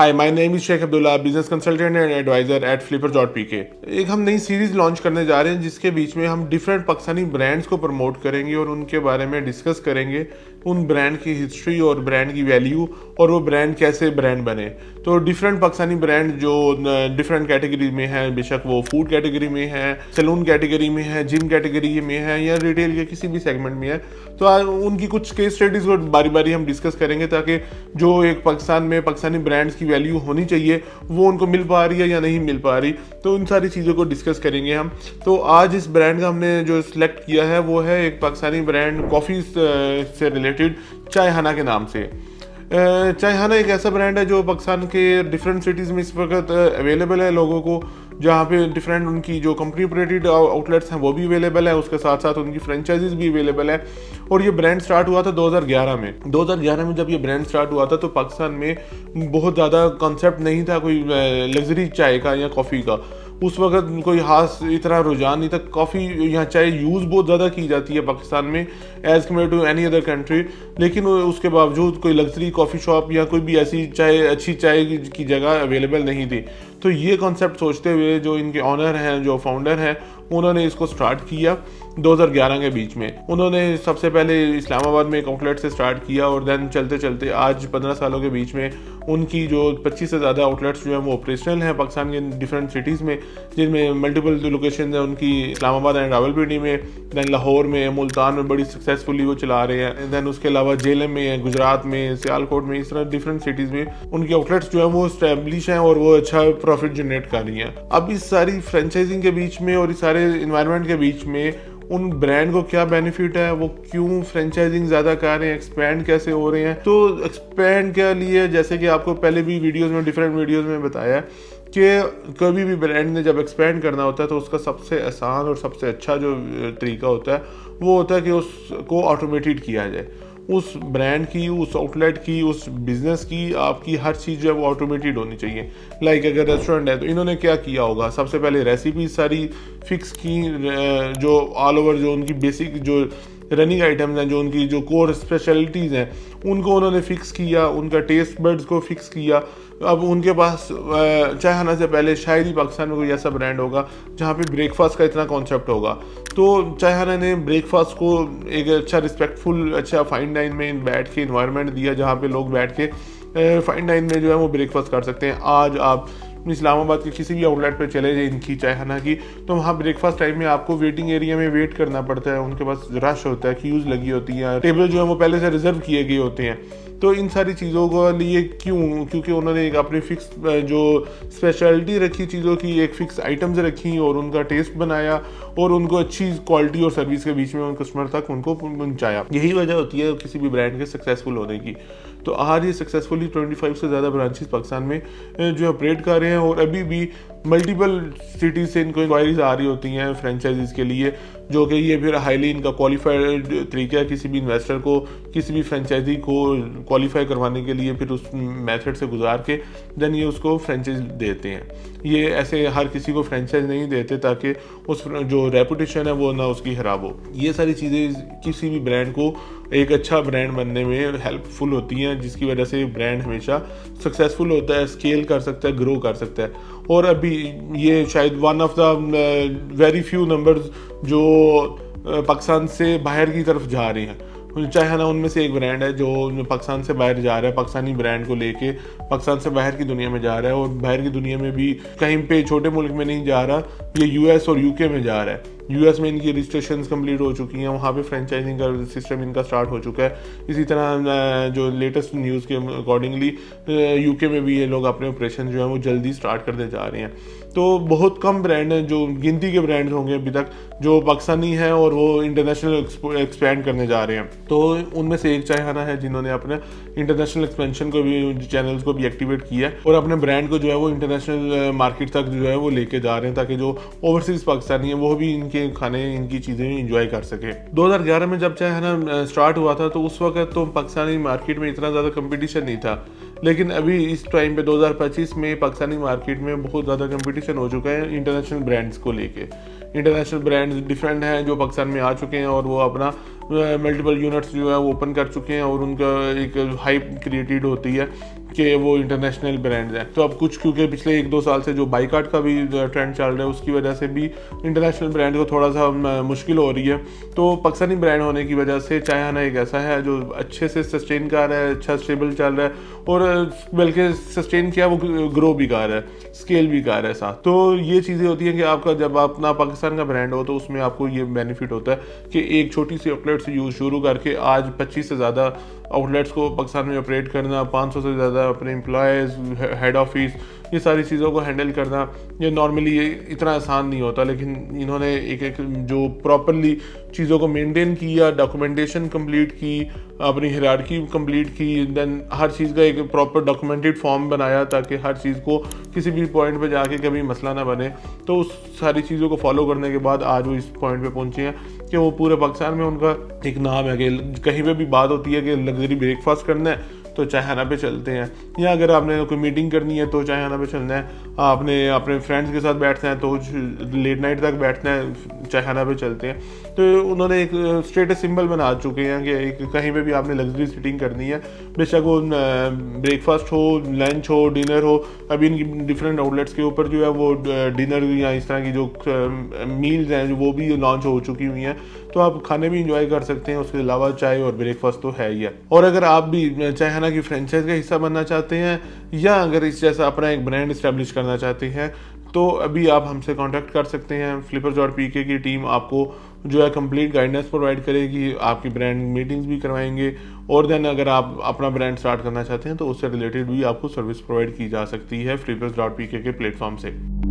Hi, my name is Sheikh Abdullah, business consultant and adviser at Flipper.pk। एक हम नई series launch करने जा रहे हैं जिसके बीच में हम डिफरेंट पाकिस्तानी ब्रांड्स को प्रमोट करेंगे और उनके बारे में डिस्कस करेंगे, उन ब्रांड की हिस्ट्री और ब्रांड की वैल्यू और वो ब्रांड कैसे ब्रांड बने। तो डिफरेंट पाकिस्तानी ब्रांड जो डिफरेंट कैटेगरी में है, बेशक वो फूड कैटेगरी में है, सैलून कैटेगरी में है, जिम कैटेगरी में है या रिटेल के किसी भी सेगमेंट में है, तो उनकी कुछ केस स्टडीज को बारी बारी हम डिस्कस करेंगे ताकि जो एक पाकिस्तान में पाकिस्तानी ब्रांड्स की वैल्यू होनी चाहिए वो उनको मिल पा रही है या नहीं मिल पा रही, तो उन सारी चीज़ों को डिस्कस करेंगे हम। तो आज इस ब्रांड का हमने जो सिलेक्ट किया है वो है एक पाकिस्तानी ब्रांड कॉफ़ी से रिलेटेड, चायहाना के नाम से। चायहाना एक ऐसा ब्रांड है जो पाकिस्तान के डिफरेंट सिटीज़ में इस वक्त अवेलेबल है लोगों को, जहाँ पे डिफरेंट उनकी जो कंपनी ऑपरेटेड आउटलेट्स हैं वो भी अवेलेबल है, उसके साथ साथ उनकी फ्रेंचाइजीज भी अवेलेबल है। और ये ब्रांड स्टार्ट हुआ था 2011 में। 2011 में जब ये ब्रांड स्टार्ट हुआ था तो पाकिस्तान में बहुत ज़्यादा कॉन्सेप्ट नहीं था कोई लग्जरी चाय का या कॉफ़ी का। उस वक्त कोई खास इतना रुझान नहीं था। कॉफ़ी यहाँ चाय यूज़ बहुत ज़्यादा की जाती है पाकिस्तान में as compare to any other country, लेकिन उसके बावजूद कोई लग्जरी कॉफ़ी शॉप या कोई भी ऐसी चाय, अच्छी चाय की जगह अवेलेबल नहीं थी। तो ये कॉन्सेप्ट सोचते हुए जो इनके ऑनर हैं, जो फाउंडर हैं, उन्होंने इसको स्टार्ट किया 2011 के बीच में। उन्होंने सबसे पहले इस्लामाबाद में एक आउटलेट से स्टार्ट किया और देन चलते चलते आज 15 सालों के बीच में उनकी जो 25 से ज़्यादा आउटलेट्स जो हैं वो ऑपरेशनल हैं पाकिस्तान के डिफरेंट सिटीज़ में, जिनमें मल्टीपल लोकेशन है उनकी इस्लामाबाद एंड रावलपिंडी में, दैन लाहौर में, मुल्तान में बड़ी सक्सेसफुली वो चला रहे हैं। दैन उसके अलावा जेलम में, गुजरात में, सियालकोट में, इस तरह डिफरेंट सिटीज़ में उनकी आउटलेट्स जो हैं वो स्टैब्लिश हैं और वो अच्छा प्रॉफिट जनरेट कर रही हैं। अब इस सारी फ्रेंचाइजिंग के बीच में और इस सारे इन्वायरमेंट के बीच में उन ब्रांड को क्या बेनिफिट है, वो क्यों फ्रेंचाइजिंग ज़्यादा कर रहे हैं, एक्सपैंड कैसे हो रहे हैं। तो एक्सपैंड के लिए जैसे कि आपको पहले भी वीडियोस में, डिफरेंट वीडियोस में बताया कि कभी भी ब्रांड ने जब एक्सपैंड करना होता है तो उसका सबसे आसान और सबसे अच्छा जो तरीका होता है वो होता है कि उसको ऑटोमेटेड किया जाए। उस ब्रांड की, उस आउटलेट की, उस बिज़नेस की, आपकी हर चीज़ जो है वो ऑटोमेटेड होनी चाहिए। लाइक अगर रेस्टोरेंट है तो इन्होंने क्या किया होगा, सबसे पहले रेसिपी सारी फिक्स की, जो ऑल ओवर जो उनकी बेसिक जो रनिंग आइटम्स हैं, जो उनकी जो कोर स्पेशलिटीज़ हैं, उनको उन्होंने फ़िक्स किया, उनका टेस्ट बड्स को फ़िक्स किया। अब उनके पास चायहाना से पहले शायद ही पाकिस्तान में कोई ऐसा ब्रांड होगा जहाँ पे ब्रेकफास्ट का इतना कॉन्सेप्ट होगा। तो चायहाना ने ब्रेकफास्ट को एक अच्छा रिस्पेक्टफुल, अच्छा फाइन डाइन में बैठ के इन्वायरमेंट दिया जहाँ पे लोग बैठ के फाइन डाइन में जो है वो ब्रेकफास्ट कर सकते हैं। आज आप इस्लामाबाद के किसी भी आउटलेट पे चले जाए इनकी चायहाना की, तो वहाँ ब्रेकफास्ट टाइम में आपको वेटिंग एरिया में वेट करना पड़ता है। उनके पास रश होता है, क्यूज़ लगी होती हैं, टेबल जो है वो पहले से रिजर्व किए गए होते हैं। तो इन सारी चीज़ों को लिए क्योंकि उन्होंने एक अपनी फिक्स जो स्पेशलिटी रखी चीज़ों की, एक फिक्स आइटम्स रखी और उनका टेस्ट बनाया और उनको अच्छी क्वालिटी और सर्विस के बीच में उन कस्टमर तक उनको पहुंचाया। यही वजह होती है किसी भी ब्रांड के सक्सेसफुल होने की। तो आज ये सक्सेसफुली 25 से ज़्यादा ब्रांचेस पाकिस्तान में जो ऑपरेट कर रहे हैं और अभी भी मल्टीपल सिटीज़ से इनको इंक्वायरीज आ रही होती हैं फ्रेंचाइजीज़ के लिए, जो कि ये फिर हाईली इनका क्वालिफाइड तरीका है किसी भी इन्वेस्टर को, किसी भी फ्रेंचाइजी को क्वालिफाई करवाने के लिए, फिर उस मेथड से गुजार के देन ये उसको फ्रेंचाइज देते हैं। ये ऐसे हर किसी को फ्रेंचाइज नहीं देते ताकि उस जो रेपुटेशन है वो ना उसकी खराब हो। ये सारी चीज़ें किसी भी ब्रांड को एक अच्छा ब्रांड बनने में हेल्पफुल होती हैं, जिसकी वजह से ब्रांड हमेशा सक्सेसफुल होता है, स्केल कर सकता है, ग्रो कर सकता है। और अभी ये शायद one of the very few numbers जो पाकिस्तान से बाहर की तरफ जा रहे हैं। चायहाना उनमें से एक ब्रांड है जो पाकिस्तान से बाहर जा रहा है, पाकिस्तानी ब्रांड को लेके पाकिस्तान से बाहर की दुनिया में जा रहा है और बाहर की दुनिया में भी कहीं पे छोटे मुल्क में नहीं जा रहा, ये यूएस और यूके में जा रहा है। यूएस में इनकी रजिस्ट्रेशंस कंप्लीट हो चुकी हैं, वहाँ पे फ्रेंचाइजिंग का सिस्टम इनका स्टार्ट हो चुका है। इसी तरह जो लेटेस्ट न्यूज़ के अकॉर्डिंगली यूके में भी ये लोग अपने ऑपरेशन जो है वो जल्दी स्टार्ट करने जा रहे हैं। तो बहुत कम ब्रांड हैं, जो गिनती के ब्रांड्स होंगे अभी तक जो पाकिस्तानी हैं और वो इंटरनेशनल एक्सपैंड करने जा रहे हैं। तो उनमें से एक चायहाना है जिन्होंने अपने इंटरनेशनल एक्सपेंशन को भी, चैनल्स को भी एक्टिवेट किया और अपने ब्रांड को जो है वो इंटरनेशनल मार्केट तक जो है वो लेके जा रहे हैं, ताकि जो ओवरसीज पाकिस्तानी है वो भी इनके खाने, इनकी चीज़ें इंजॉय कर सके। 2011 में जब चायहाना स्टार्ट हुआ था तो उस वक्त तो पाकिस्तानी मार्केट में इतना ज़्यादा कंपटीशन नहीं था, लेकिन अभी इस टाइम पे 2025 में पाकिस्तानी मार्केट में बहुत ज़्यादा कंपटीशन हो चुका है इंटरनेशनल ब्रांड्स को लेके। इंटरनेशनल ब्रांड्स डिफरेंट हैं जो पाकिस्तान में आ चुके हैं और वो अपना मल्टीपल यूनिट्स जो है वो ओपन कर चुके हैं और उनका एक हाइप क्रिएटेड होती है कि वो इंटरनेशनल ब्रांड्स हैं। तो अब कुछ क्योंकि पिछले 1-2 साल से जो बाइकाट का भी ट्रेंड चल रहा है उसकी वजह से भी इंटरनेशनल ब्रांड को थोड़ा सा मुश्किल हो रही है। तो पाकिस्तानी ब्रांड होने की वजह से चायहाना एक ऐसा है जो अच्छे से सस्टेन कर रहा है, अच्छा स्टेबल चल रहा है और बल्कि सस्टेन किया वो ग्रो भी कर रहा है, स्केल भी कर रहा है साथ। तो ये चीज़ें होती हैं कि आपका जब अपना पाकिस्तान का ब्रांड हो तो उसमें आपको ये बेनिफिट होता है कि एक छोटी सी आउटलेट से यूज शुरू करके आज 25 से ज़्यादा आउटलेट्स को पाकिस्तान में ऑपरेट करना, 500 से ज़्यादा अपने एम्प्लॉयज़, हेड ऑफिस, ये सारी चीज़ों को हैंडल करना ये नॉर्मली ये इतना आसान नहीं होता। लेकिन इन्होंने एक जो प्रॉपरली चीज़ों को मेंटेन किया, डॉक्यूमेंटेशन कंप्लीट की, अपनी हायरार्की कंप्लीट की, देन हर चीज़ का एक प्रॉपर डॉक्यूमेंटेड फॉर्म बनाया ताकि हर चीज़ को किसी भी पॉइंट पे जाके कभी मसला ना बने। तो उस सारी चीज़ों को फॉलो करने के बाद आज वो इस पॉइंट पे पहुंचे हैं कि वो पूरे पाकिस्तान में उनका एक नाम है कि कहीं पे भी बात होती है कि लग्जरी ब्रेकफास्ट करना है तो चायहाना पे चलते हैं, या अगर आपने कोई मीटिंग करनी है तो चायहाना पे चलना है, आपने अपने फ्रेंड्स के साथ बैठते हैं तो लेट नाइट तक बैठना है चायहाना पे चलते हैं। तो उन्होंने एक स्टेटस सिंबल बना चुके हैं कि एक कहीं पे भी आपने लग्जरी सीटिंग करनी है, बेशक वो ब्रेकफास्ट हो, लंच हो, डिनर हो। अभी इनकी डिफरेंट आउटलेट्स के ऊपर जो है वो डिनर या इस तरह की जो मील्स हैं वो भी लॉन्च हो चुकी हुई हैं, तो आप खाने भी इंजॉय कर सकते हैं। उसके अलावा चाय और ब्रेकफास्ट तो है ही है। और अगर आप भी चायहाना की फ्रेंचाइज का हिस्सा बनना चाहते हैं या अगर इस जैसा अपना एक ब्रांड इस्टेब्लिश करना चाहते हैं तो अभी आप हमसे कांटेक्ट कर सकते हैं। फ्लिपर्स.pk की टीम आपको जो है कंप्लीट गाइडेंस प्रोवाइड करेगी, आपकी ब्रांड मीटिंग्स भी करवाएंगे और देन अगर आप अपना ब्रांड स्टार्ट करना चाहते हैं तो उससे रिलेटेड भी आपको सर्विस प्रोवाइड की जा सकती है फ्लिपर्स.pk के प्लेटफॉर्म से।